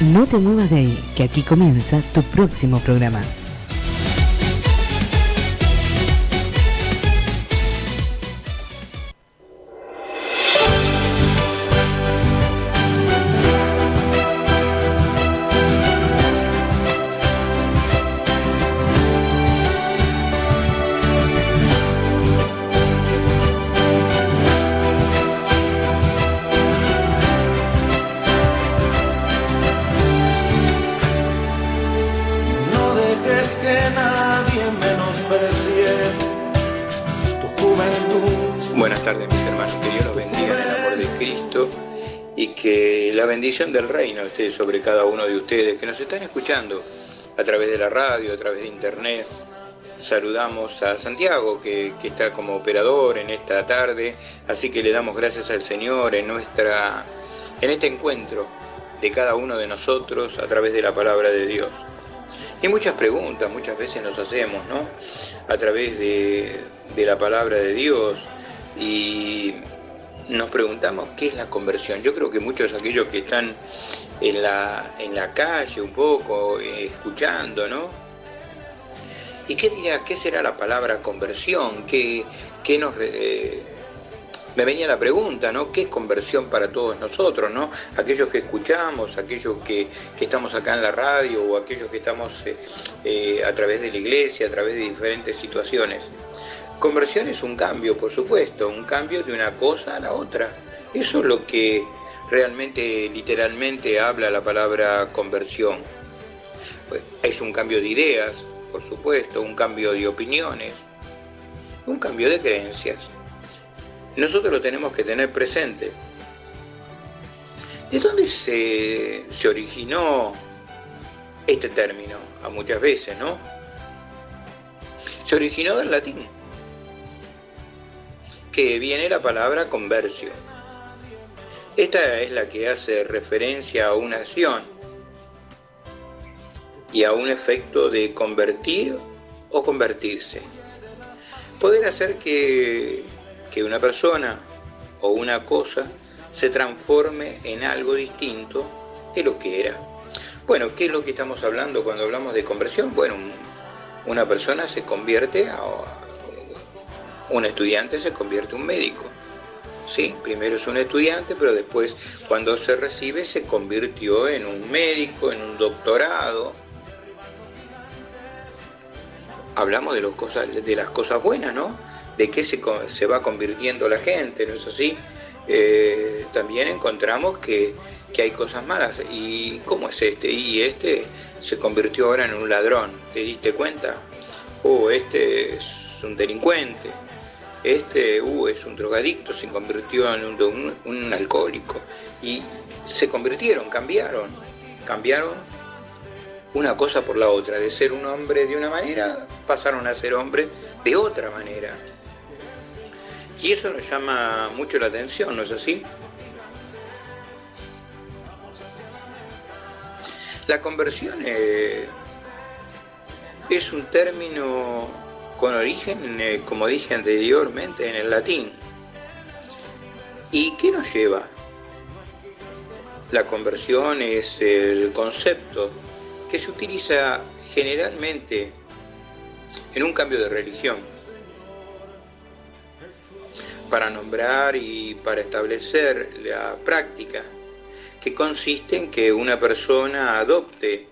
No te muevas de ahí, que aquí comienza tu próximo programa. Del reino esté sobre cada uno de ustedes que nos están escuchando a través de la radio, a través de internet. Saludamos a Santiago que está como operador en esta tarde, así que le damos gracias al Señor en este encuentro de cada uno de nosotros a través de la palabra de Dios. Y muchas preguntas muchas veces nos hacemos, ¿no? A través de la palabra de Dios, y nos preguntamos qué es la conversión. Yo creo que muchos de aquellos que están en la calle un poco, escuchando, ¿no? ¿Y qué será la palabra conversión? Me venía la pregunta, ¿no? ¿Qué es conversión para todos nosotros, ¿no? Aquellos que escuchamos, aquellos que estamos acá en la radio, o aquellos que estamos a través de la iglesia, a través de diferentes situaciones. Conversión es un cambio, por supuesto, un cambio de una cosa a la otra. Eso es lo que realmente, literalmente, habla la palabra conversión. Pues es un cambio de ideas, por supuesto, un cambio de opiniones, un cambio de creencias. Nosotros lo tenemos que tener presente. ¿De dónde se originó este término? A muchas veces, ¿no? Se originó del latín, que viene la palabra conversio. Esta es la que hace referencia a una acción y a un efecto de convertir o convertirse. Poder hacer que una persona o una cosa se transforme en algo distinto de lo que era. Bueno, ¿qué es lo que estamos hablando cuando hablamos de conversión? Bueno, una persona se convierte un estudiante se convierte en un médico. Sí, primero es un estudiante, pero después, cuando se recibe, se convirtió en un médico, en un doctorado. Hablamos de las cosas buenas, ¿no? De qué se va convirtiendo la gente, ¿no es así? También encontramos que hay cosas malas. ¿Y cómo es este? Y este se convirtió ahora en un ladrón. ¿Te diste cuenta? Este es un delincuente. Este es un drogadicto, se convirtió en un alcohólico. Y se cambiaron una cosa por la otra. De ser un hombre de una manera, pasaron a ser hombres de otra manera. Y eso nos llama mucho la atención, ¿no es así? La conversión es un término con origen, como dije anteriormente, en el latín. ¿Y qué nos lleva? La conversión es el concepto que se utiliza generalmente en un cambio de religión, para nombrar y para establecer la práctica, que consiste en que una persona adopte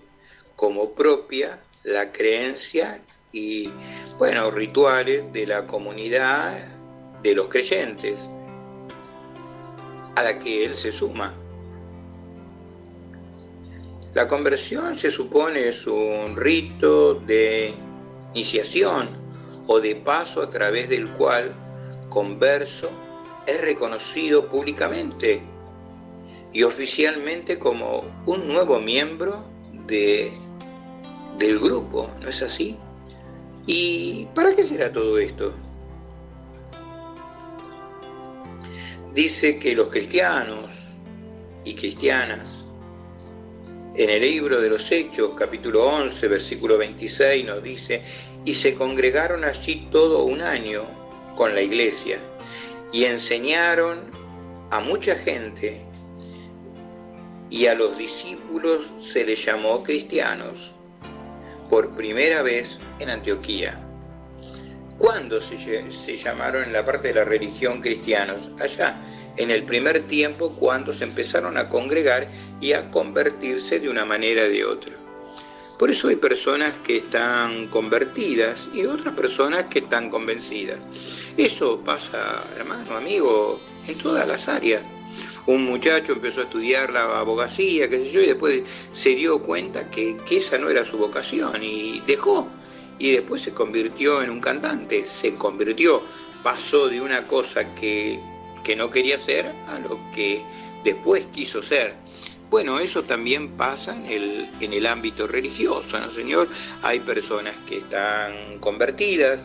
como propia la creencia y, rituales de la comunidad de los creyentes, a la que él se suma. La conversión, se supone, es un rito de iniciación o de paso a través del cual converso es reconocido públicamente y oficialmente como un nuevo miembro del grupo, ¿no es así? ¿Y para qué será todo esto? Dice que los cristianos y cristianas, en el libro de los Hechos, capítulo 11, versículo 26, nos dice: y se congregaron allí todo un año con la iglesia y enseñaron a mucha gente, y a los discípulos se les llamó cristianos por primera vez en Antioquía. ¿Cuándo se llamaron en la parte de la religión cristianos? Allá, en el primer tiempo, cuando se empezaron a congregar y a convertirse de una manera o de otra. Por eso hay personas que están convertidas y otras personas que están convencidas. Eso pasa, hermano, amigo, en todas las áreas. Un muchacho empezó a estudiar la abogacía, qué sé yo, y después se dio cuenta que esa no era su vocación y dejó. Y después se convirtió en un cantante, pasó de una cosa que no quería ser a lo que después quiso ser. Bueno, eso también pasa en el ámbito religioso, ¿no, señor? Hay personas que están convertidas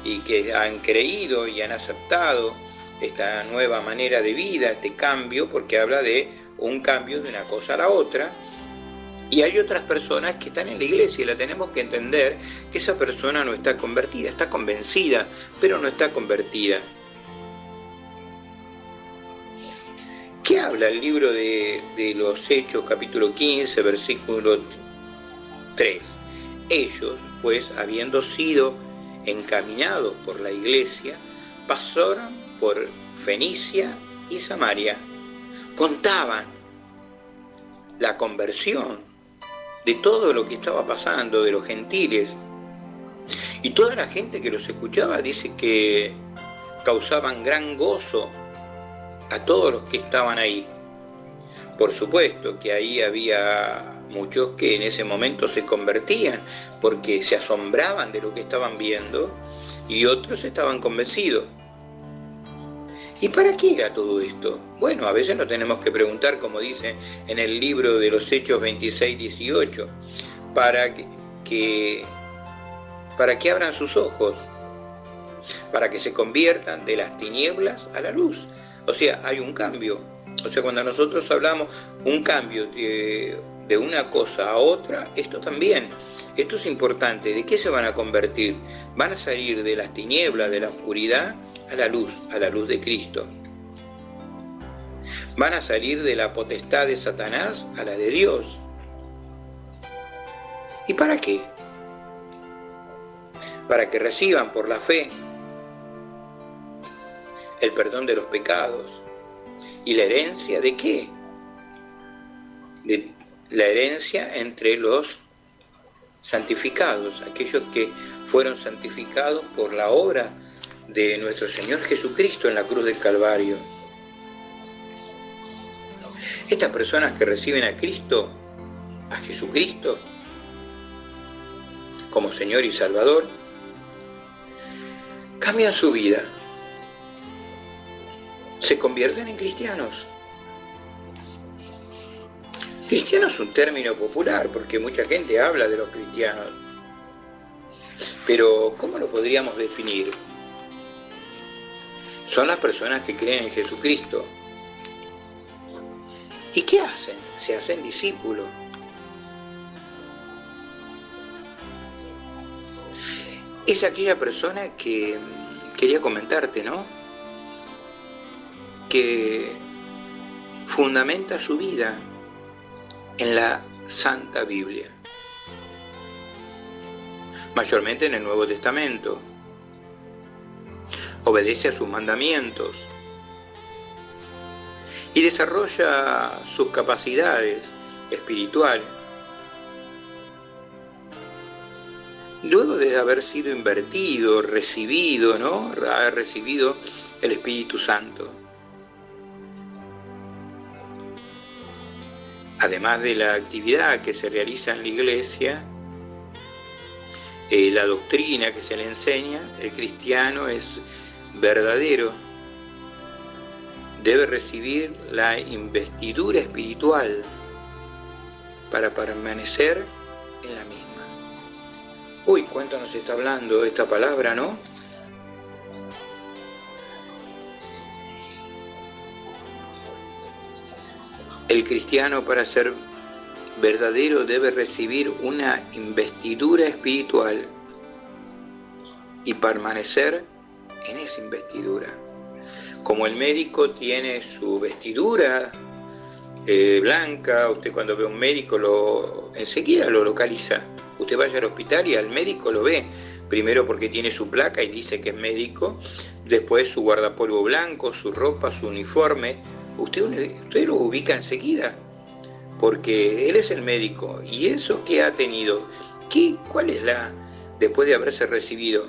y que han creído y han aceptado esta nueva manera de vida, este cambio, porque habla de un cambio de una cosa a la otra. Y hay otras personas que están en la iglesia y la tenemos que entender que esa persona no está convertida, está convencida, pero no está convertida. ¿Qué habla el libro de los Hechos, capítulo 15, versículo 3? Ellos, pues, habiendo sido encaminados por la iglesia, pasaron por Fenicia y Samaria. Contaban la conversión de todo lo que estaba pasando, de los gentiles. Y toda la gente que los escuchaba dice que causaban gran gozo a todos los que estaban ahí. Por supuesto que ahí había muchos que en ese momento se convertían porque se asombraban de lo que estaban viendo y otros estaban convencidos. ¿Y para qué era todo esto? Bueno, a veces nos tenemos que preguntar, como dice en el libro de los Hechos 26-18, para que abran sus ojos, para que se conviertan de las tinieblas a la luz. O sea, hay un cambio. O sea, cuando nosotros hablamos un cambio de una cosa a otra, esto también. Esto es importante. ¿De qué se van a convertir? Van a salir de las tinieblas, de la oscuridad, a la luz de Cristo. Van a salir de la potestad de Satanás a la de Dios. ¿Y para qué? Para que reciban por la fe el perdón de los pecados. ¿Y la herencia de qué? De la herencia entre los santificados, aquellos que fueron santificados por la obra de nuestro Señor Jesucristo en la cruz del Calvario. Estas personas que reciben a Cristo, a Jesucristo, como Señor y Salvador, cambian su vida. Se convierten en cristianos. Cristiano es un término popular porque mucha gente habla de los cristianos. Pero, ¿cómo lo podríamos definir? Son las personas que creen en Jesucristo. ¿Y qué hacen? Se hacen discípulos. Es aquella persona que quería comentarte, ¿no? Que fundamenta su vida en la Santa Biblia, mayormente en el Nuevo Testamento. Obedece a sus mandamientos y desarrolla sus capacidades espirituales. Luego de haber sido invertido, recibido, ¿no? Haber recibido el Espíritu Santo. Además de la actividad que se realiza en la iglesia, la doctrina que se le enseña, el cristiano es verdadero. Debe recibir la investidura espiritual para permanecer en la misma. Uy, ¿cuánto nos está hablando esta palabra, no? El cristiano, para ser verdadero, debe recibir una investidura espiritual y permanecer en esa investidura. Como el médico tiene su vestidura blanca. Usted cuando ve a un médico enseguida lo localiza. Usted vaya al hospital y al médico lo ve. Primero porque tiene su placa y dice que es médico, después su guardapolvo blanco, su ropa, su uniforme. Usted lo ubica enseguida, porque él es el médico. ¿Y eso qué ha tenido? ¿Cuál es después de haberse recibido?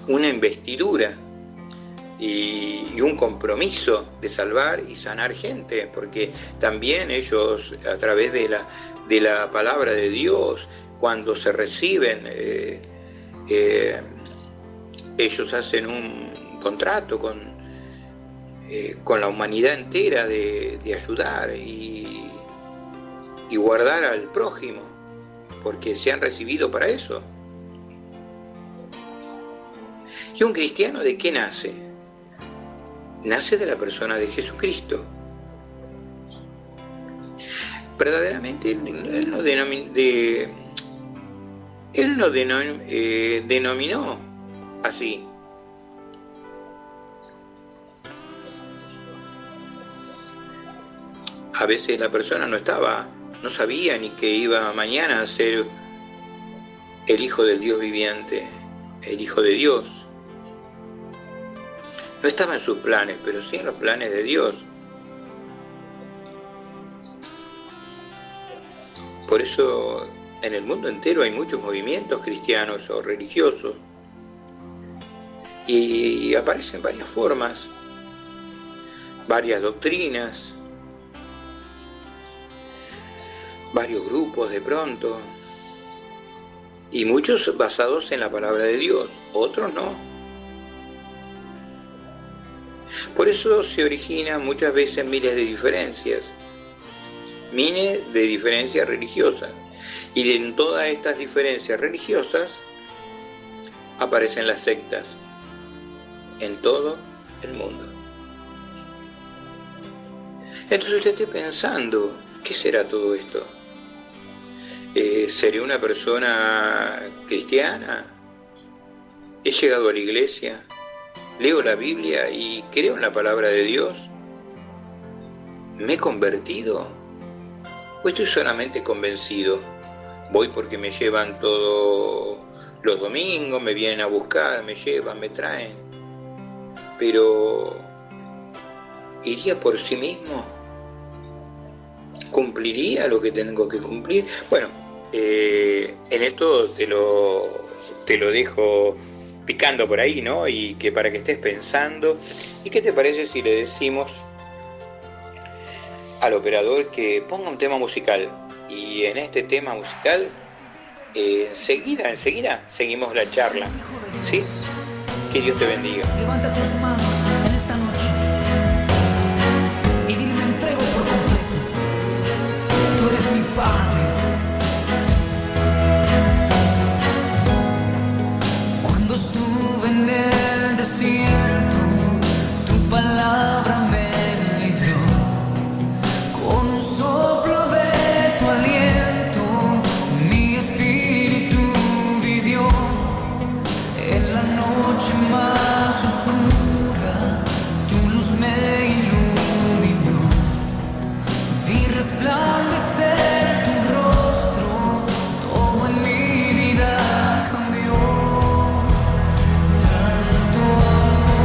Una investidura y un compromiso de salvar y sanar gente, porque también ellos, a través de la palabra de Dios, cuando se reciben, ellos hacen un contrato con la humanidad entera de ayudar y guardar al prójimo, porque se han recibido para eso. ¿Y un cristiano de qué nace? Nace de la persona de Jesucristo. Verdaderamente él no denominó así. A veces la persona no sabía ni que iba mañana a ser el Hijo del Dios viviente, el Hijo de Dios. No estaba en sus planes, pero sí en los planes de Dios. Por eso en el mundo entero hay muchos movimientos cristianos o religiosos y aparecen varias formas, varias doctrinas, varios grupos de pronto, y muchos basados en la palabra de Dios, otros no. Por eso se originan muchas veces miles de diferencias religiosas. Y en todas estas diferencias religiosas aparecen las sectas en todo el mundo. Entonces usted esté pensando, ¿qué será todo esto? ¿Seré una persona cristiana? ¿He llegado a la iglesia? ¿Leo la Biblia y creo en la palabra de Dios? ¿Me he convertido? ¿O estoy solamente convencido? Voy porque me llevan todos los domingos, me vienen a buscar, me llevan, me traen. Pero, ¿iría por sí mismo? ¿Cumpliría lo que tengo que cumplir? Bueno, en esto te lo dejo picando por ahí, ¿no? Y que para que estés pensando. ¿Y qué te parece si le decimos al operador que ponga un tema musical? Y en este tema musical, enseguida seguimos la charla, ¿sí? Que Dios te bendiga. Levanta tus manos en esta noche y dile: me entrego por completo. Tú eres mi Padre. Cuando estuve en el desierto, tu palabra me libró. Con un soplo de tu aliento, mi espíritu vivió. En la noche más oscura, tu luz me iluminó. Vi resplandecer tu rostro, todo en mi vida cambió. Tanto amor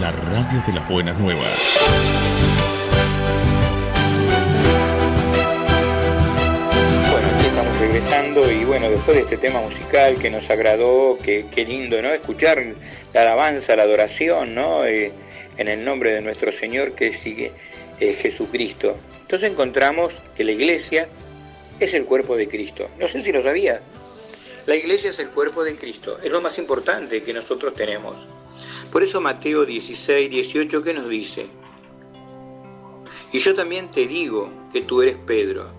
la radio de las buenas nuevas. Bueno, aquí estamos regresando y bueno, después de este tema musical que nos agradó, qué lindo, ¿no? Escuchar la alabanza, la adoración, ¿no? En el nombre de nuestro Señor que sigue Jesucristo. Entonces encontramos que la iglesia es el cuerpo de Cristo. No sé si lo sabías. La iglesia es el cuerpo de Cristo. Es lo más importante que nosotros tenemos. Por eso Mateo 16, 18, ¿qué nos dice? Y yo también te digo que tú eres Pedro,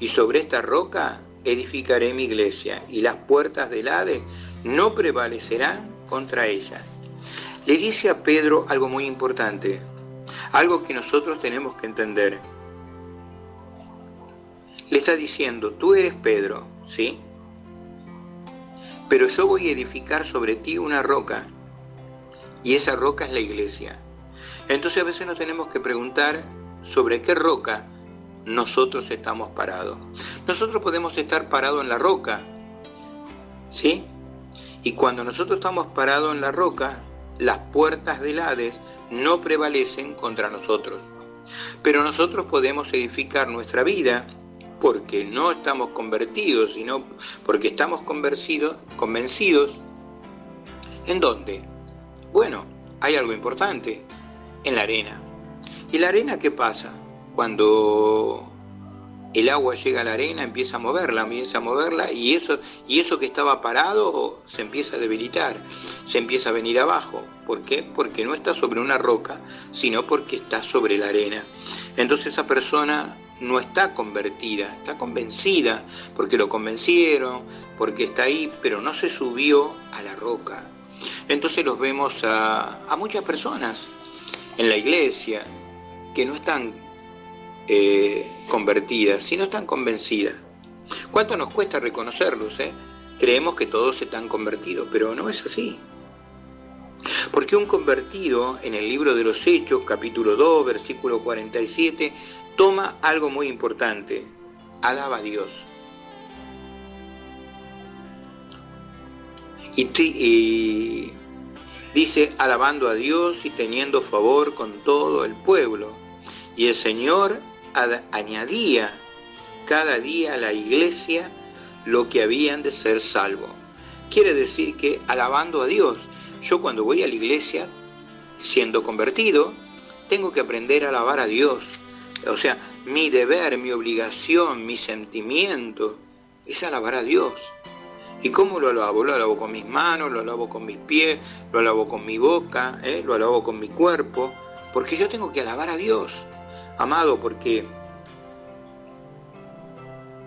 y sobre esta roca edificaré mi iglesia, y las puertas del Hades no prevalecerán contra ella. Le dice a Pedro algo muy importante, algo que nosotros tenemos que entender. Le está diciendo, tú eres Pedro, ¿sí? Pero yo voy a edificar sobre ti una roca, y esa roca es la iglesia. Entonces a veces nos tenemos que preguntar sobre qué roca nosotros estamos parados. Nosotros podemos estar parados en la roca, ¿sí? Y cuando nosotros estamos parados en la roca, las puertas del Hades no prevalecen contra nosotros. Pero nosotros podemos edificar nuestra vida porque no estamos convertidos, sino porque estamos convencidos. ¿En dónde? Bueno, hay algo importante, en la arena. ¿Y la arena qué pasa? Cuando el agua llega a la arena, empieza a moverla, y eso que estaba parado se empieza a debilitar, se empieza a venir abajo. ¿Por qué? Porque no está sobre una roca, sino porque está sobre la arena. Entonces esa persona no está convertida, está convencida, porque lo convencieron, porque está ahí, pero no se subió a la roca. Entonces los vemos a muchas personas en la iglesia que no están convertidas, sino están convencidas. ¿Cuánto nos cuesta reconocerlos? Creemos que todos están convertidos, pero no es así. Porque un convertido, en el libro de los Hechos, capítulo 2, versículo 47, toma algo muy importante: alaba a Dios. Y dice, alabando a Dios y teniendo favor con todo el pueblo. Y el Señor añadía cada día a la iglesia lo que habían de ser salvos. Quiere decir que alabando a Dios, yo cuando voy a la iglesia, siendo convertido, tengo que aprender a alabar a Dios. O sea, mi deber, mi obligación, mi sentimiento es alabar a Dios. ¿Y cómo lo alabo? Lo alabo con mis manos, lo alabo con mis pies, lo alabo con mi boca, lo alabo con mi cuerpo, porque yo tengo que alabar a Dios, amado, porque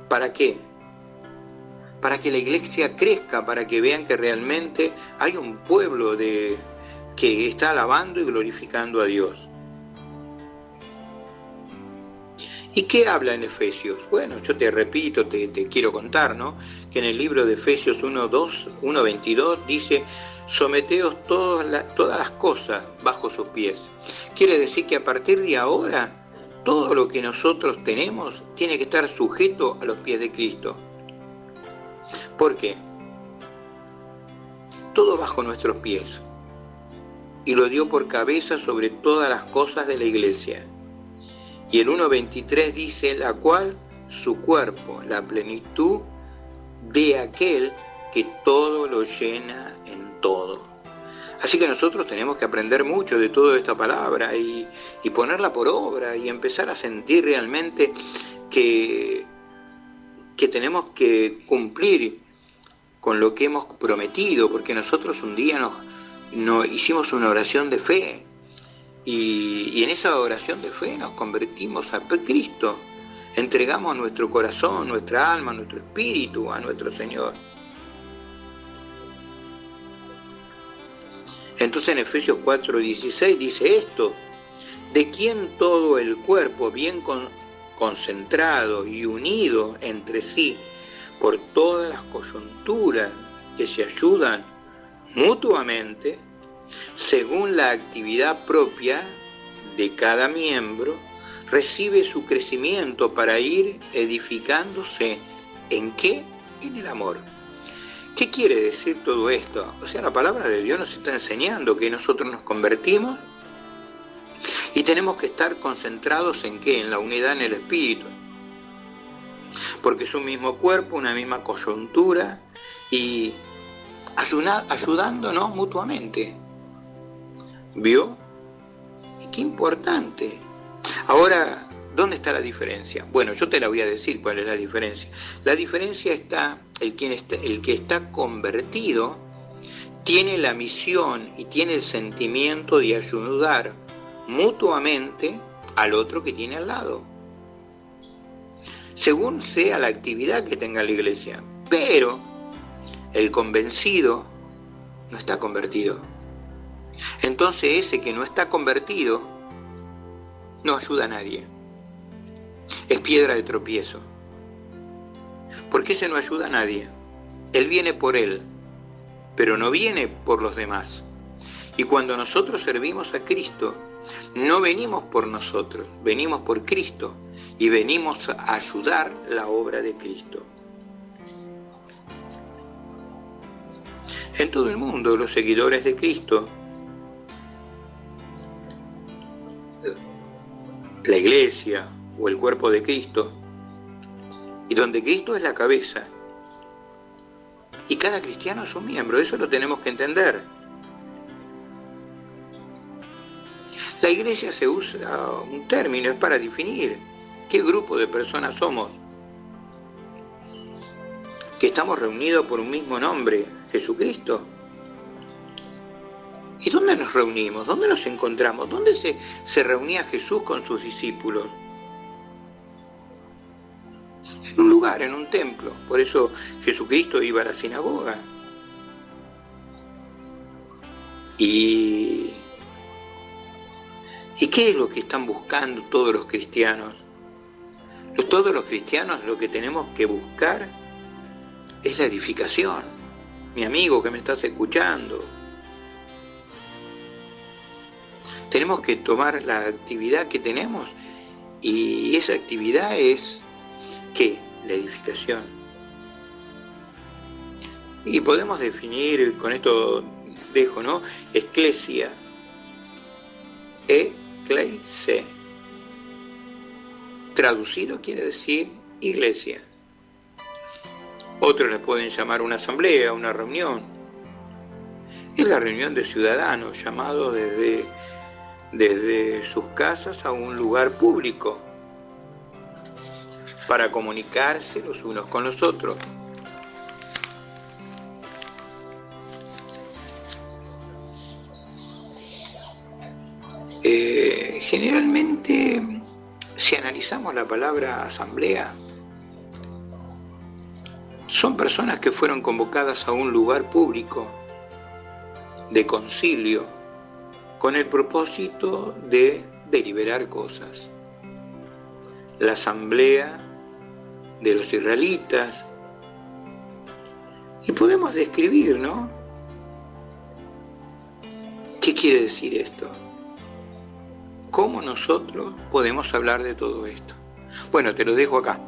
¿para qué? Para que la iglesia crezca, para que vean que realmente hay un pueblo que está alabando y glorificando a Dios. ¿Y qué habla en Efesios? Bueno, yo te repito, te quiero contar, ¿no? Que en el libro de Efesios 1:22 dice, someteos todas las cosas bajo sus pies. Quiere decir que a partir de ahora, todo lo que nosotros tenemos tiene que estar sujeto a los pies de Cristo. ¿Por qué? Todo bajo nuestros pies. Y lo dio por cabeza sobre todas las cosas de la iglesia. Y el 1:23 dice, la cual su cuerpo, la plenitud de aquel que todo lo llena en todo. Así que nosotros tenemos que aprender mucho de toda esta palabra y ponerla por obra y empezar a sentir realmente que tenemos que cumplir con lo que hemos prometido, porque nosotros un día nos hicimos una oración de fe. Y en esa oración de fe nos convertimos a Cristo, entregamos nuestro corazón, nuestra alma, nuestro espíritu a nuestro Señor. Entonces en Efesios 4:16 dice esto, de quien todo el cuerpo bien concentrado y unido entre sí por todas las coyunturas que se ayudan mutuamente, según la actividad propia de cada miembro, recibe su crecimiento para ir edificándose. ¿En qué? En el amor. ¿Qué quiere decir todo esto? O sea, la palabra de Dios nos está enseñando que nosotros nos convertimos Y tenemos que estar concentrados en ¿qué? En la unidad en el espíritu. Porque es un mismo cuerpo, una misma coyuntura y ayudándonos mutuamente. ¿Vio? Y qué importante. Ahora, ¿dónde está la diferencia? Bueno, yo te la voy a decir cuál es la diferencia. La diferencia está, el que está convertido tiene la misión y tiene el sentimiento de ayudar mutuamente al otro que tiene al lado, según sea la actividad que tenga la iglesia. Pero el convencido no está convertido. Entonces ese que no está convertido no ayuda a nadie. Es piedra de tropiezo. Porque ese no ayuda a nadie. Él viene por él, pero no viene por los demás. Y cuando nosotros servimos a Cristo, no venimos por nosotros, venimos por Cristo y venimos a ayudar la obra de Cristo. En todo el mundo, los seguidores de Cristo, la iglesia o el cuerpo de Cristo, y donde Cristo es la cabeza, y cada cristiano es un miembro, eso lo tenemos que entender. La iglesia se usa un término, es para definir qué grupo de personas somos, que estamos reunidos por un mismo nombre, Jesucristo. ¿Y dónde nos reunimos? ¿Dónde nos encontramos? ¿Dónde se reunía Jesús con sus discípulos? En un lugar, en un templo. Por eso Jesucristo iba a la sinagoga. ¿Y qué es lo que están buscando todos los cristianos? Todos los cristianos lo que tenemos que buscar es la edificación. Mi amigo que me estás escuchando. Tenemos que tomar la actividad que tenemos y esa actividad es ¿qué? La edificación. Y podemos definir, con esto dejo, ¿no? Eclesia. Eclesia. Traducido quiere decir iglesia. Otros le pueden llamar una asamblea, una reunión. Es la reunión de ciudadanos llamados desde sus casas a un lugar público para comunicarse los unos con los otros. Generalmente, si analizamos la palabra asamblea, son personas que fueron convocadas a un lugar público de concilio con el propósito de deliberar cosas. La asamblea de los israelitas. Y podemos describir, ¿no? ¿Qué quiere decir esto? ¿Cómo nosotros podemos hablar de todo esto? Bueno, te lo dejo acá.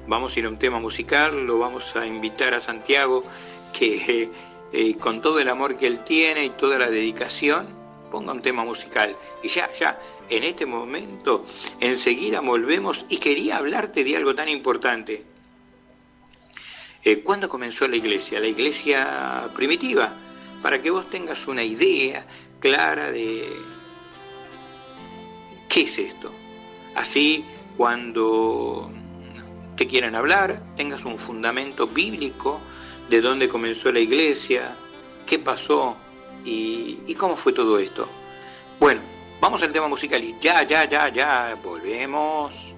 Vamos a ir a un tema musical, lo vamos a invitar a Santiago, que con todo el amor que él tiene y toda la dedicación, ponga un tema musical. Y ya, en este momento, enseguida volvemos y quería hablarte de algo tan importante. ¿Cuándo comenzó la iglesia? La iglesia primitiva, para que vos tengas una idea clara de qué es esto. Así, cuando te quieran hablar, tengas un fundamento bíblico de dónde comenzó la iglesia, qué pasó y cómo fue todo esto. Bueno, vamos al tema musical y ya, volvemos.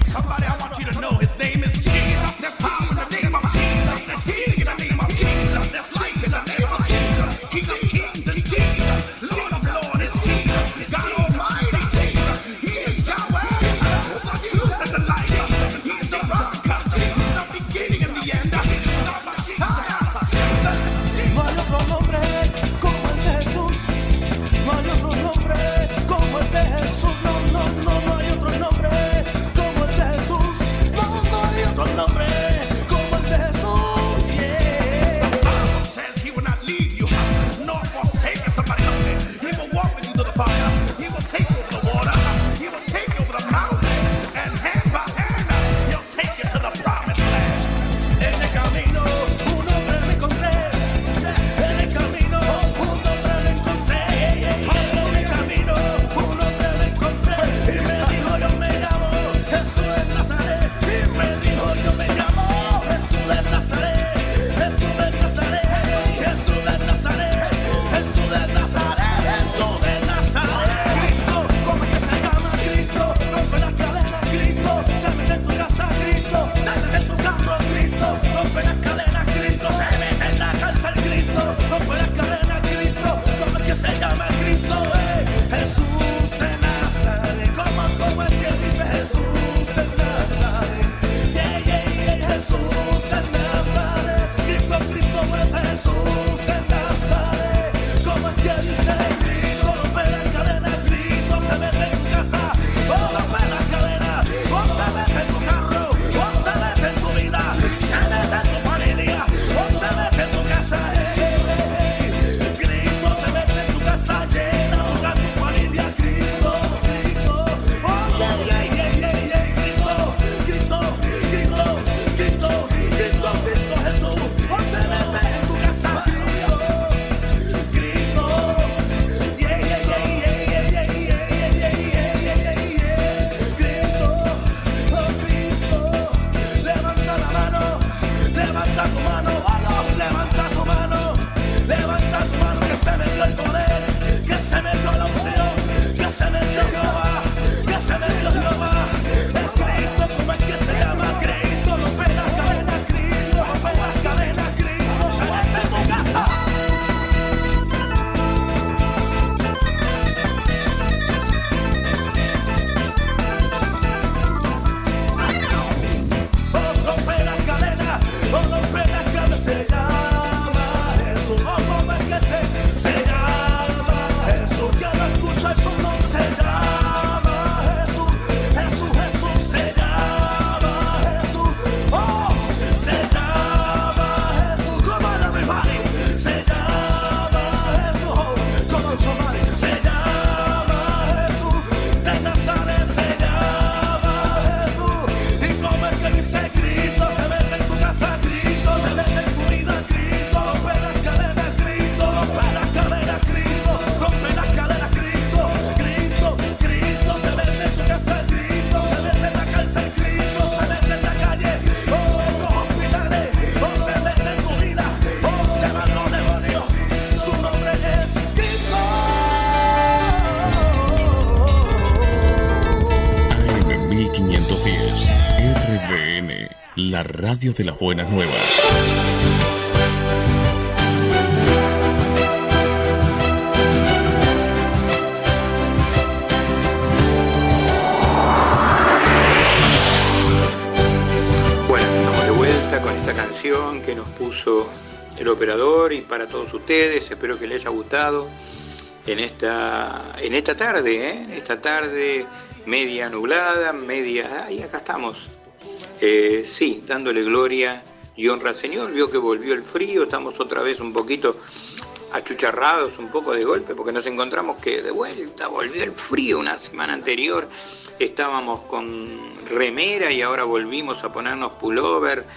Somebody I want you to know his name is Jesus. There's power in the name of Jesus. There's healing in the name of Jesus. There's life in the name of Jesus. King of kings is Jesus. Lord of lords is Jesus. God Almighty Jesus. He is Yahweh. The truth and the light. He is the rock. The beginning and the end. The Messiah. No hay otro nombre como el de Jesús. No hay otro nombre como el de Jesús. La radio de las buenas nuevas. Bueno, estamos de vuelta con esta canción que nos puso el operador y para todos ustedes. Espero que les haya gustado en esta tarde, esta tarde media nublada, media... y acá estamos. Sí, dándole gloria y honra al Señor. Vio que volvió el frío, estamos otra vez un poquito achucharrados, un poco de golpe, porque nos encontramos que de vuelta volvió el frío. Una semana anterior estábamos con remera y ahora volvimos a ponernos pullover,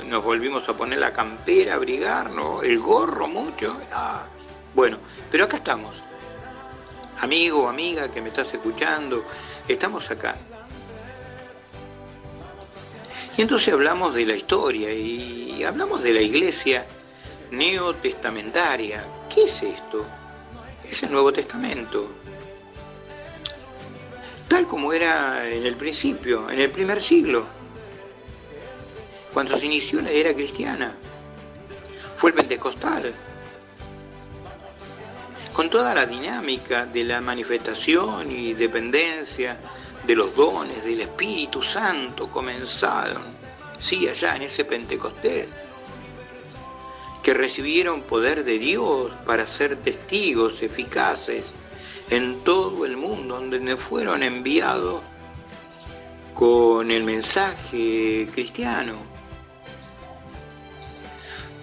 nos volvimos a poner la campera, abrigarnos, el gorro mucho. Bueno, pero acá estamos. Amigo o amiga que me estás escuchando, estamos acá. Y entonces hablamos de la historia y hablamos de la iglesia neotestamentaria. ¿Qué es esto? Es el Nuevo Testamento. Tal como era en el principio, en el primer siglo, cuando se inició la era cristiana. Fue el Pentecostal, con toda la dinámica de la manifestación y dependencia de los dones del Espíritu Santo comenzaron, sí, allá en ese Pentecostés, que recibieron poder de Dios para ser testigos eficaces en todo el mundo, donde fueron enviados con el mensaje cristiano.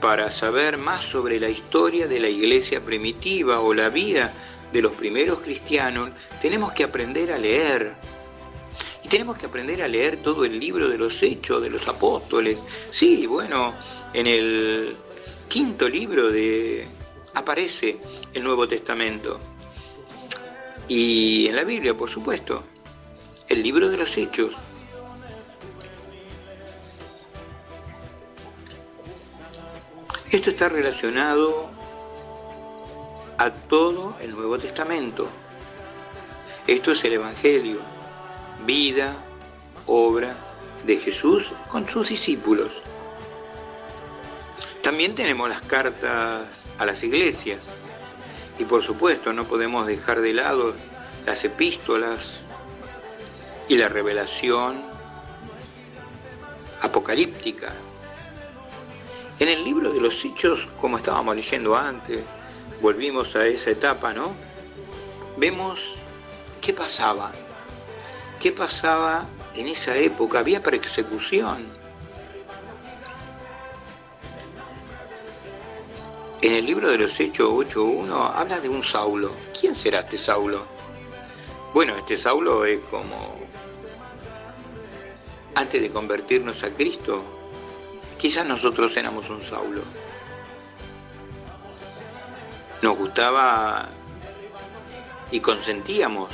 Para saber más sobre la historia de la iglesia primitiva o la vida de los primeros cristianos, tenemos que aprender a leer. Y tenemos que aprender a leer todo el libro de los Hechos de los Apóstoles. Sí, bueno, en el 5.º libro aparece el Nuevo Testamento. Y en la Biblia, por supuesto, el libro de los Hechos. Esto está relacionado a todo el Nuevo Testamento. Esto es el Evangelio, vida, obra de Jesús con sus discípulos. También tenemos las cartas a las iglesias. Y por supuesto no podemos dejar de lado las epístolas y la revelación apocalíptica. En el libro de los Hechos, como estábamos leyendo antes, volvimos a esa etapa, ¿no? Vemos qué pasaba. ¿Qué pasaba en esa época? Había persecución. En el libro de los Hechos 8.1 habla de un Saulo. ¿Quién será este Saulo? Bueno, este Saulo es como antes de convertirnos a Cristo, quizás nosotros éramos un Saulo. Nos gustaba y consentíamos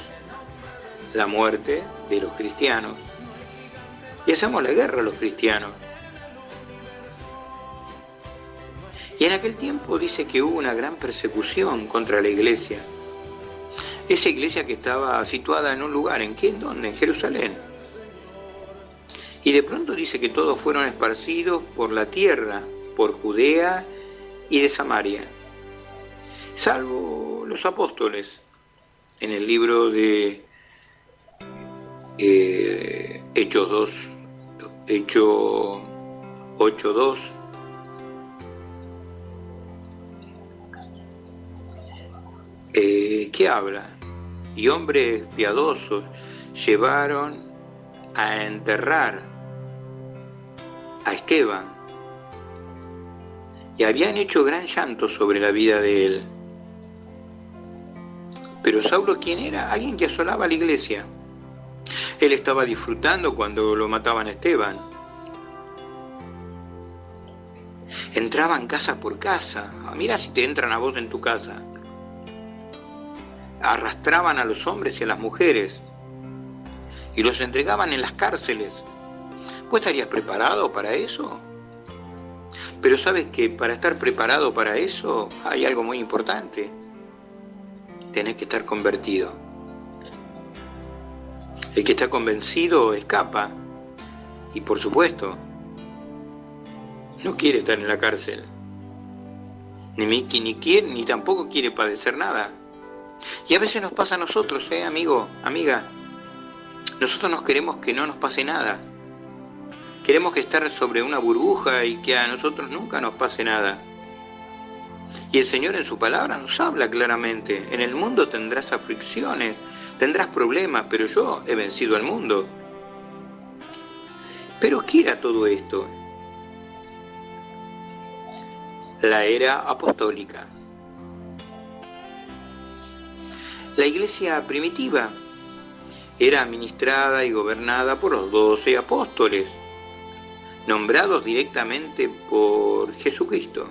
la muerte de los cristianos. Y hacemos la guerra a los cristianos. Y en aquel tiempo dice que hubo una gran persecución contra la iglesia. Esa iglesia que estaba situada en un lugar, ¿en qué? ¿En dónde? En Jerusalén. Y de pronto dice que todos fueron esparcidos por la tierra, por Judea y de Samaria, salvo los apóstoles. En el libro de Hechos 8.2, ¿qué habla? Y hombres piadosos llevaron a enterrar a Esteban y habían hecho gran llanto sobre la vida de él. Pero Saulo, ¿quién era? Alguien que asolaba la iglesia. Él estaba disfrutando cuando lo mataban a Esteban. Entraban casa por casa. Mira si te entran a vos en tu casa. Arrastraban a los hombres y a las mujeres y los entregaban en las cárceles. ¿Vos estarías preparado para eso? Pero sabes que para estar preparado para eso hay algo muy importante. Tenés que estar convertido. El que está convencido escapa. Y por supuesto, no quiere estar en la cárcel, ni quiere, ni tampoco quiere padecer nada. Y a veces nos pasa a nosotros, amigo, amiga. Nosotros nos queremos que no nos pase nada. Queremos estar sobre una burbuja y que a nosotros nunca nos pase nada. Y el Señor en su palabra nos habla claramente. En el mundo tendrás aflicciones, tendrás problemas, pero yo he vencido al mundo. Pero ¿qué era todo esto? La era apostólica. La iglesia primitiva era administrada y gobernada por los 12 apóstoles, nombrados directamente por Jesucristo.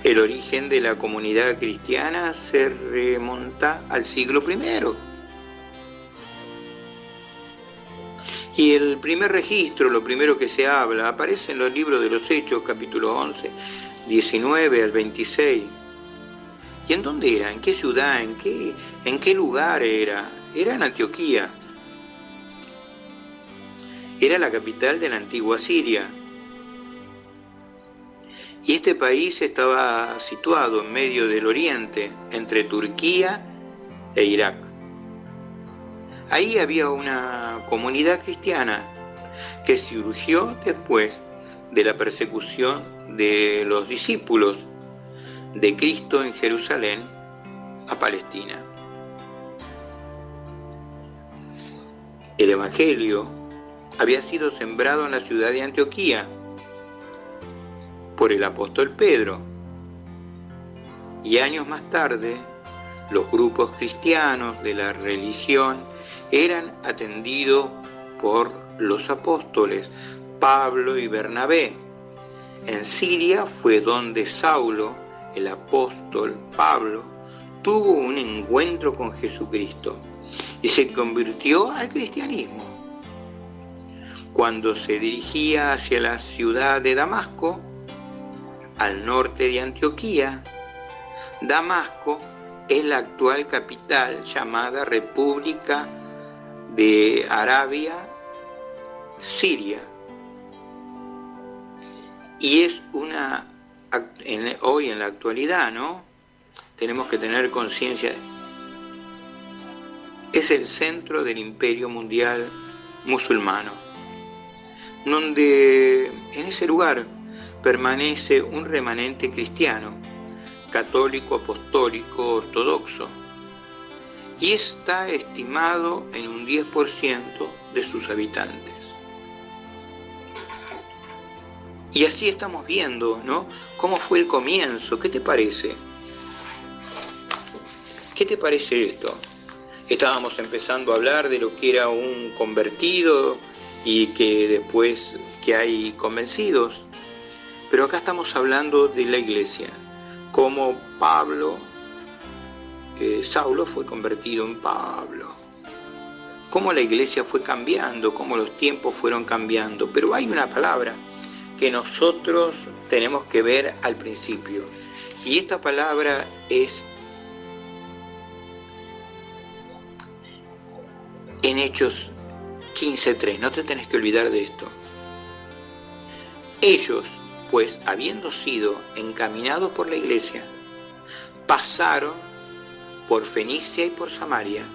El origen de la comunidad cristiana se remonta al siglo I. Y el primer registro, lo primero que se habla, aparece en los libros de los Hechos, capítulo 11, 19 al 26. ¿Y en dónde era? ¿En qué ciudad? ¿En qué lugar era? Era en Antioquía. Era la capital de la antigua Siria. Y este país estaba situado en medio del oriente, entre Turquía e Irak. Ahí había una comunidad cristiana que surgió después de la persecución de los discípulos de Cristo en Jerusalén a Palestina. El Evangelio había sido sembrado en la ciudad de Antioquía por el apóstol Pedro, y años más tarde los grupos cristianos de la religión eran atendidos por los apóstoles Pablo y Bernabé. En Siria fue donde Saulo, el apóstol Pablo, tuvo un encuentro con Jesucristo y se convirtió al cristianismo. Cuando se dirigía hacia la ciudad de Damasco, al norte de Antioquía, Damasco es la actual capital llamada República de Arabia, Siria. Y es hoy en la actualidad, ¿no? Tenemos que tener conciencia. Es el centro del imperio mundial musulmano, donde en ese lugar permanece un remanente cristiano, católico, apostólico, ortodoxo, y está estimado en un 10% de sus habitantes. Y así estamos viendo, ¿no?, cómo fue el comienzo. ¿Qué te parece? ¿Qué te parece esto? Estábamos empezando a hablar de lo que era un convertido y que después que hay convencidos. Pero acá estamos hablando de la iglesia, cómo Saulo fue convertido en Pablo, cómo la iglesia fue cambiando, cómo los tiempos fueron cambiando. Pero hay una palabra que nosotros tenemos que ver al principio, y esta palabra es en Hechos 15:3. No te tenés que olvidar de esto. Ellos, pues, habiendo sido encaminados por la iglesia, pasaron por Fenicia y por Samaria,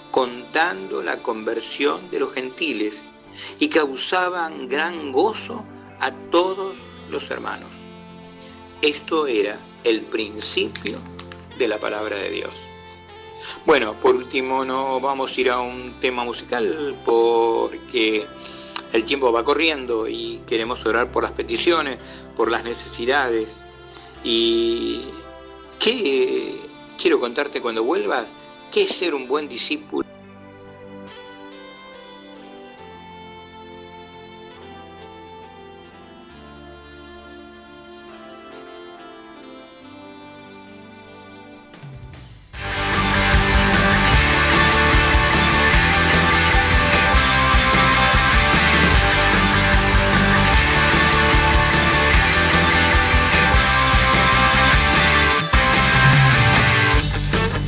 contando la conversión de los gentiles, y causaban gran gozo a todos los hermanos. Esto era el principio de la palabra de Dios. Bueno, por último, no vamos a ir a un tema musical porque el tiempo va corriendo y queremos orar por las peticiones, por las necesidades. Y ¿qué quiero contarte cuando vuelvas? ¿Qué es ser un buen discípulo?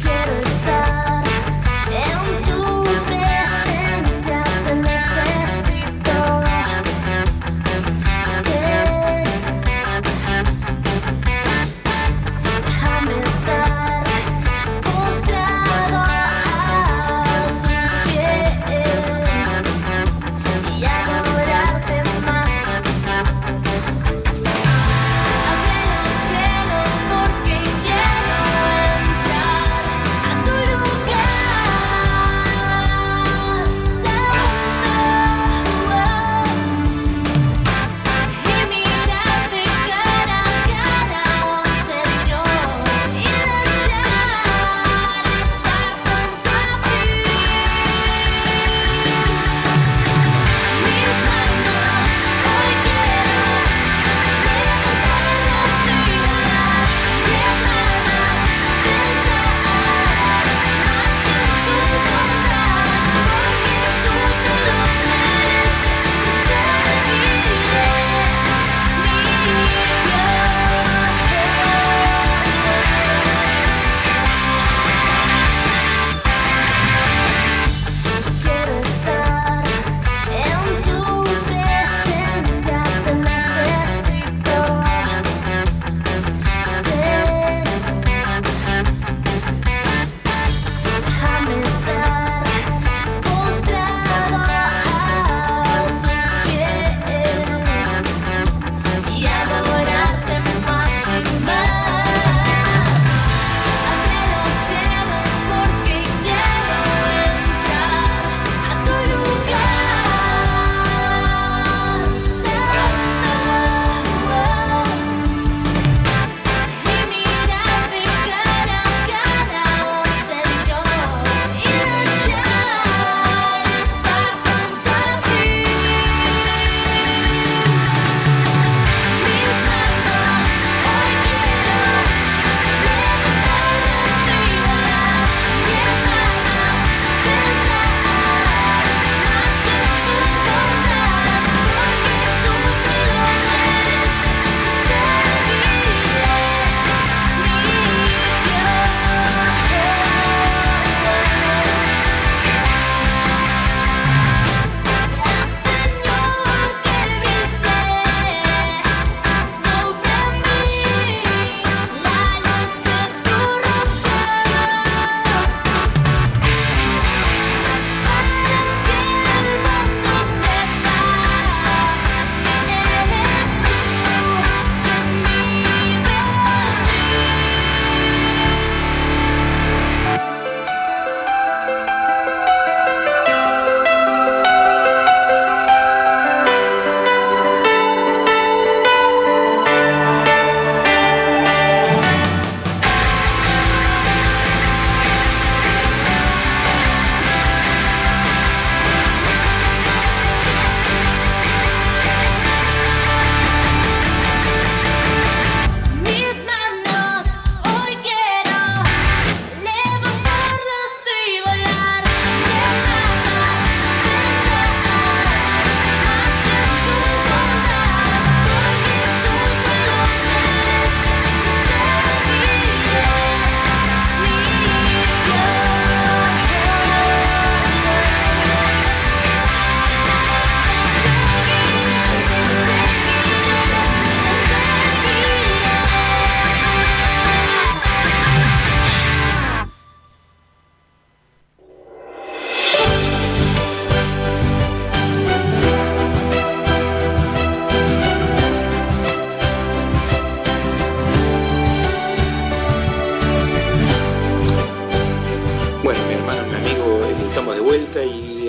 Quiero estar en un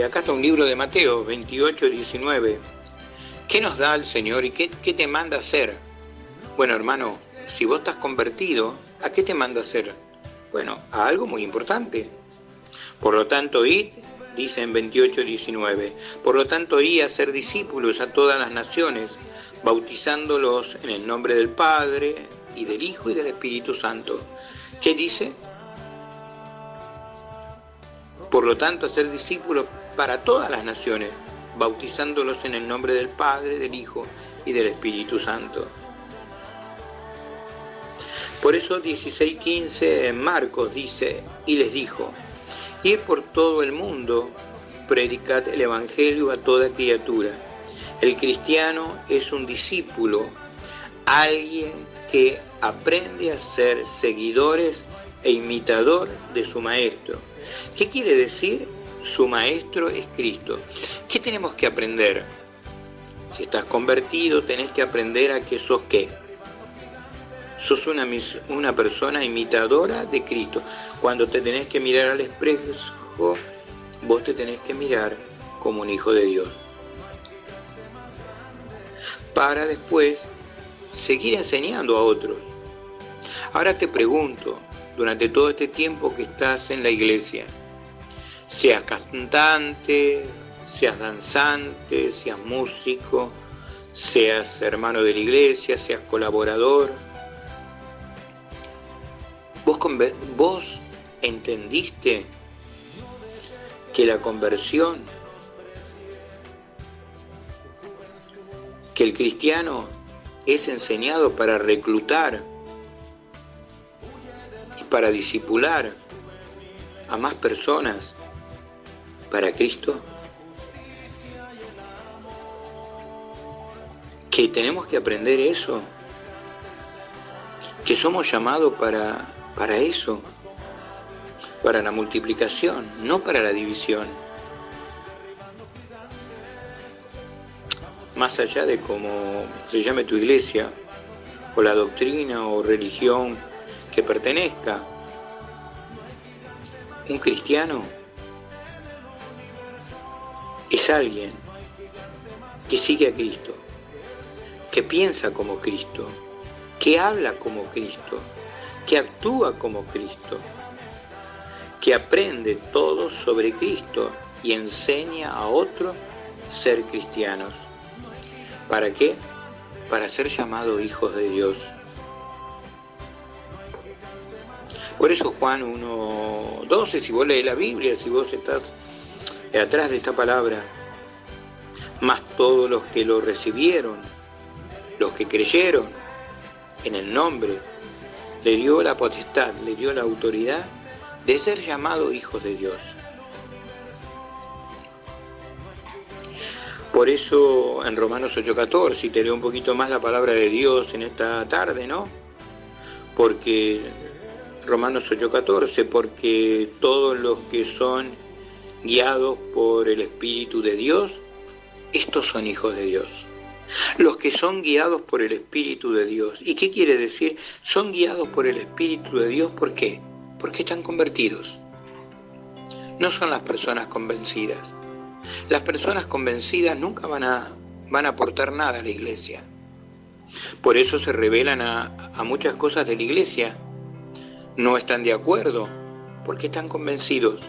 acá está un libro de Mateo 28, 19. ¿Qué nos da el Señor y qué te manda hacer? Bueno, hermano, si vos estás convertido, ¿a qué te manda hacer? Bueno, a algo muy importante. Por lo tanto, id, dice en 28, 19, por lo tanto, id a ser discípulos a todas las naciones, bautizándolos en el nombre del Padre, y del Hijo, y del Espíritu Santo. ¿Qué dice? Por lo tanto, hacer discípulos para todas las naciones, bautizándolos en el nombre del Padre, del Hijo y del Espíritu Santo. Por eso 16:15 en Marcos dice, y les dijo, ir por todo el mundo, predicad el Evangelio a toda criatura. El cristiano es un discípulo, alguien que aprende a ser seguidores e imitador de su maestro. ¿Qué quiere decir? Su maestro es Cristo. ¿Qué tenemos que aprender? Si estás convertido, tenés que aprender a que sos ¿qué? Sos una persona imitadora de Cristo. Cuando te tenés que mirar al espejo, vos te tenés que mirar como un hijo de Dios. Para después seguir enseñando a otros. Ahora te pregunto, durante todo este tiempo que estás en la iglesia, seas cantante, seas danzante, seas músico, seas hermano de la iglesia, seas colaborador, ¿vos entendiste que la conversión, que el cristiano es enseñado para reclutar y para discipular a más personas para Cristo? Que tenemos que aprender eso, que somos llamados para eso, para la multiplicación, no para la división. Más allá de cómo se llame tu iglesia, o la doctrina o religión que pertenezca, un cristiano es alguien que sigue a Cristo, que piensa como Cristo, que habla como Cristo, que actúa como Cristo, que aprende todo sobre Cristo y enseña a otros ser cristianos. ¿Para qué? Para ser llamados hijos de Dios. Por eso Juan 1:12, si vos lees la Biblia, si vos estás atrás de esta palabra, más todos los que lo recibieron, los que creyeron en el nombre, le dio la potestad, le dio la autoridad de ser llamados hijos de Dios. Por eso en Romanos 8:14, y te leo un poquito más la palabra de Dios en esta tarde, ¿no? Porque Romanos 8:14, porque todos los que son guiados por el Espíritu de Dios, estos son hijos de Dios. Los que son guiados por el Espíritu de Dios. ¿Y qué quiere decir? Son guiados por el Espíritu de Dios, ¿por qué? Porque están convertidos. No son las personas convencidas. Las personas convencidas nunca van a aportar nada a la iglesia. Por eso se rebelan a muchas cosas de la iglesia. No están de acuerdo, porque están convencidos,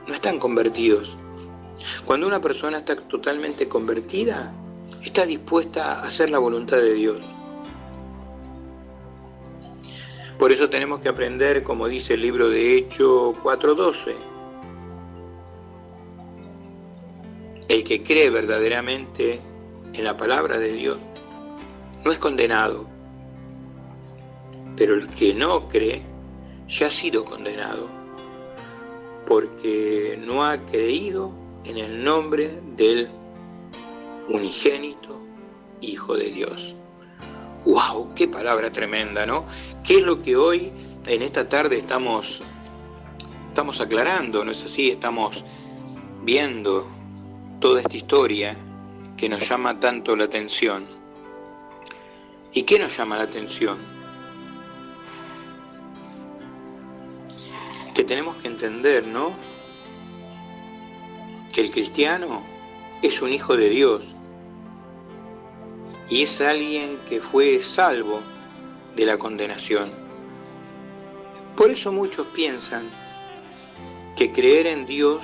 no están convertidos. Cuando una persona está totalmente convertida, está dispuesta a hacer la voluntad de Dios. Por eso tenemos que aprender, como dice el libro de Hechos 4:12, el que cree verdaderamente en la palabra de Dios no es condenado, pero el que no cree ya ha sido condenado, porque no ha creído en el nombre del unigénito Hijo de Dios. ¡Wow! ¡Qué palabra tremenda!, ¿no? ¿Qué es lo que hoy, en esta tarde, estamos aclarando? ¿No es así? Estamos viendo toda esta historia que nos llama tanto la atención. ¿Y qué nos llama la atención? Que tenemos que entender, ¿no?, que el cristiano es un hijo de Dios y es alguien que fue salvo de la condenación. Por eso muchos piensan que creer en Dios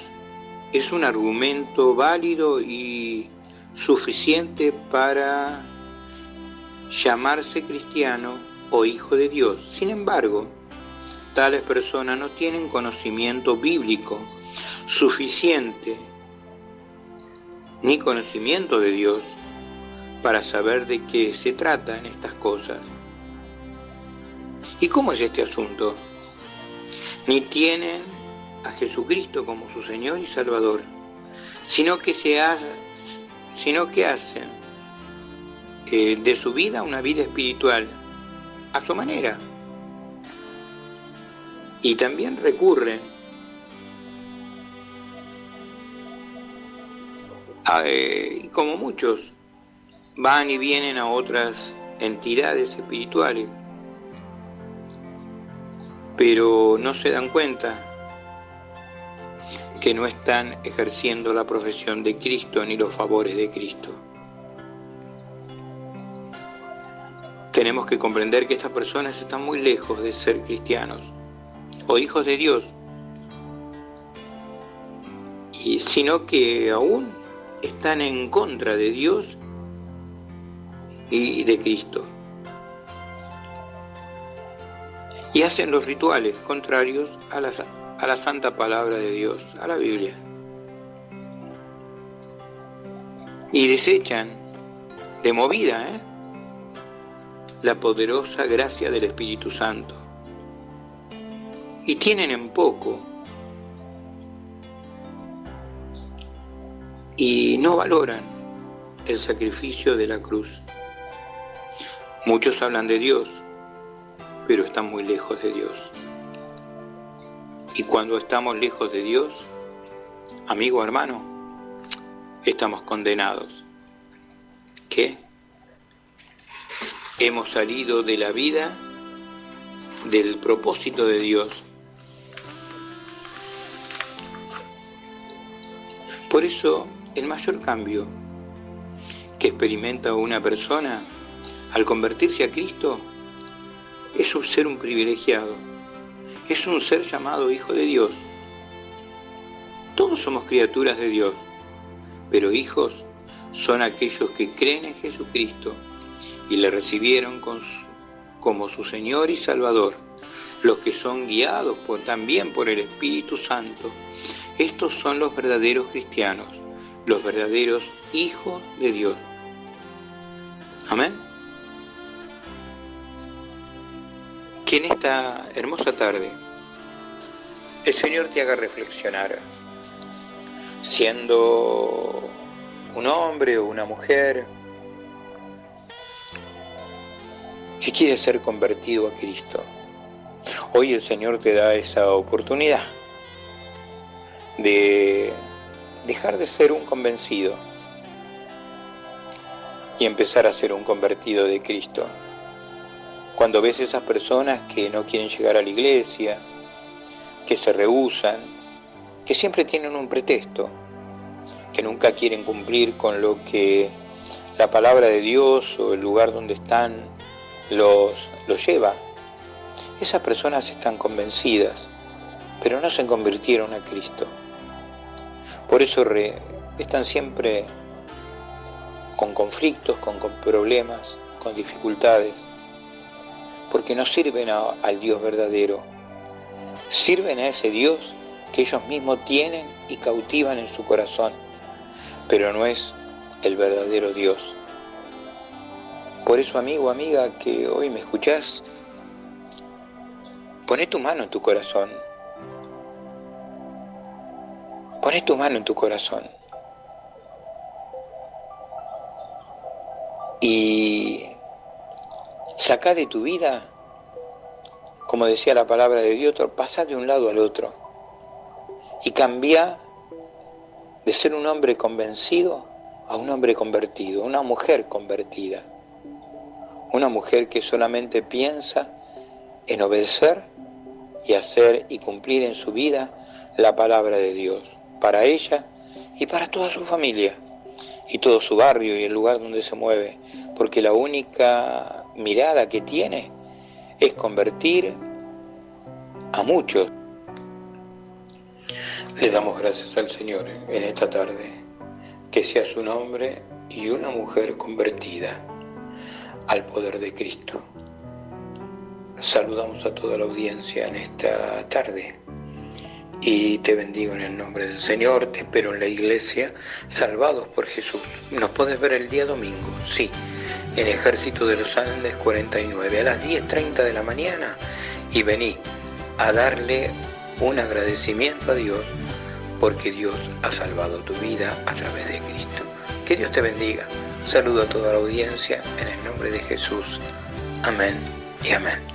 es un argumento válido y suficiente para llamarse cristiano o hijo de Dios. Sin embargo, tales personas no tienen conocimiento bíblico suficiente ni conocimiento de Dios para saber de qué se trata en estas cosas. ¿Y cómo es este asunto? Ni tienen a Jesucristo como su Señor y Salvador, sino que hacen de su vida una vida espiritual a su manera. Y también recurren como muchos, van y vienen a otras entidades espirituales, pero no se dan cuenta que no están ejerciendo la profesión de Cristo ni los favores de Cristo. Tenemos que comprender que estas personas están muy lejos de ser cristianos o hijos de Dios, sino que aún están en contra de Dios y de Cristo. Y hacen los rituales contrarios a la santa palabra de Dios, a la Biblia. Y desechan de movida la poderosa gracia del Espíritu Santo. Y tienen en poco y no valoran el sacrificio de la cruz. Muchos hablan de Dios, pero están muy lejos de Dios. Y cuando estamos lejos de Dios, amigo, hermano, estamos condenados. ¿Qué? Hemos salido de la vida, del propósito de Dios. Por eso, el mayor cambio que experimenta una persona al convertirse a Cristo es un ser un privilegiado, es un ser llamado hijo de Dios. Todos somos criaturas de Dios, pero hijos son aquellos que creen en Jesucristo y le recibieron como su Señor y Salvador, los que son guiados también por el Espíritu Santo. Estos son los verdaderos cristianos, los verdaderos hijos de Dios. Amén. Que en esta hermosa tarde el Señor te haga reflexionar, siendo un hombre o una mujer que quiere ser convertido a Cristo. Hoy el Señor te da esa oportunidad de dejar de ser un convencido y empezar a ser un convertido de Cristo. Cuando ves esas personas que no quieren llegar a la iglesia, que se rehúsan, que siempre tienen un pretexto, que nunca quieren cumplir con lo que la palabra de Dios o el lugar donde están los lleva, esas personas están convencidas, pero no se convirtieron a Cristo. Por eso están siempre con conflictos, con problemas, con dificultades, porque no sirven al Dios verdadero, sirven a ese Dios que ellos mismos tienen y cautivan en su corazón, pero no es el verdadero Dios. Por eso, amigo, amiga, que hoy me escuchás, poné tu mano en tu corazón. Poné tu mano en tu corazón. Y sacá de tu vida, como decía la palabra de Dios, pasá de un lado al otro. Y cambia de ser un hombre convencido a un hombre convertido, una mujer convertida. Una mujer que solamente piensa en obedecer y hacer y cumplir en su vida la palabra de Dios, para ella y para toda su familia y todo su barrio y el lugar donde se mueve, porque la única mirada que tiene es convertir a muchos. Le damos gracias al Señor en esta tarde, que sea su nombre y una mujer convertida al poder de Cristo. Saludamos a toda la audiencia en esta tarde y te bendigo en el nombre del Señor. Te espero en la iglesia, salvados por Jesús. Nos podés ver el día domingo, sí, en Ejército de los Andes 49 a las 10:30 de la mañana, y vení a darle un agradecimiento a Dios porque Dios ha salvado tu vida a través de Cristo. Que Dios te bendiga. Saludo a toda la audiencia en el nombre de Jesús. Amén y amén.